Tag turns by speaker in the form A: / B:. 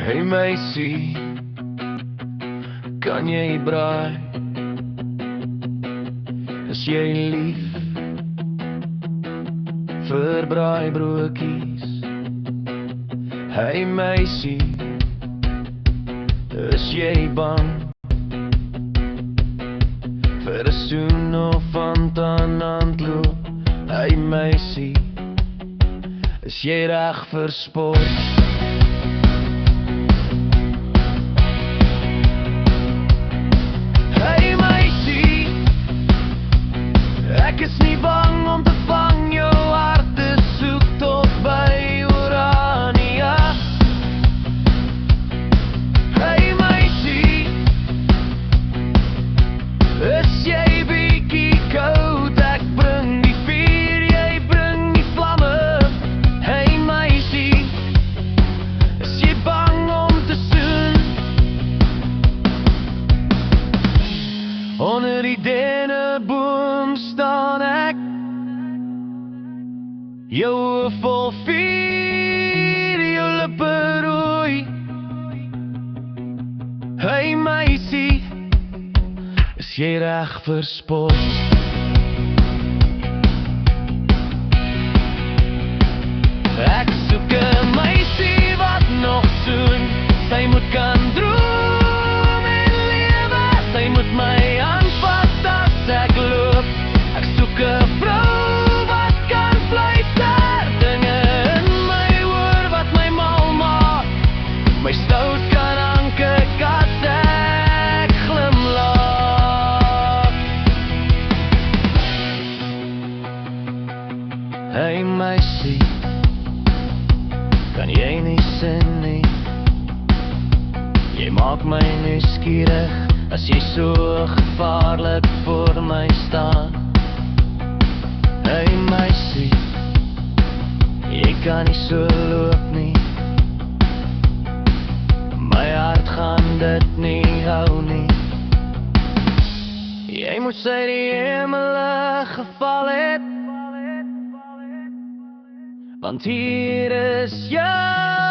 A: Hey meisie, kan jy braai? Is jy lief vir braaibroodjies? Hey meisie, is jy bang vir 'n soen of hand aan hand loop? Hey meisie, is jy reg vir sport? Ek is nie bang om te vang, jou hart te soek tot by Orania. Hey meisie, is jy bietjie koud? Ek bring die vuur, jy bring die vlamme. Hey meisie, is jy bang om te soen? Onder die denneboom staan ek, jou oë vol vuur, jou lippe rooi. Hey meisie, is jy reg vir sport? Ek soek 'n meisie wat nog soen. Sy moet kan droom en lewe. Sy moet my aanvat as ek loop. Ek soek 'n vrou wat kan fluister dinge in my oor wat my mal maak. My stout kan aankyk as ek glimlag. Hey meisie, kan jy nie sien nie? Jy maak my nuuskierig as jy so gevaarlik voor my staan. Hey meisie, jy kan nie so loop nie. My hart gaan dit nie hou nie. Jy moet sy die hemel geval het, want hier is jou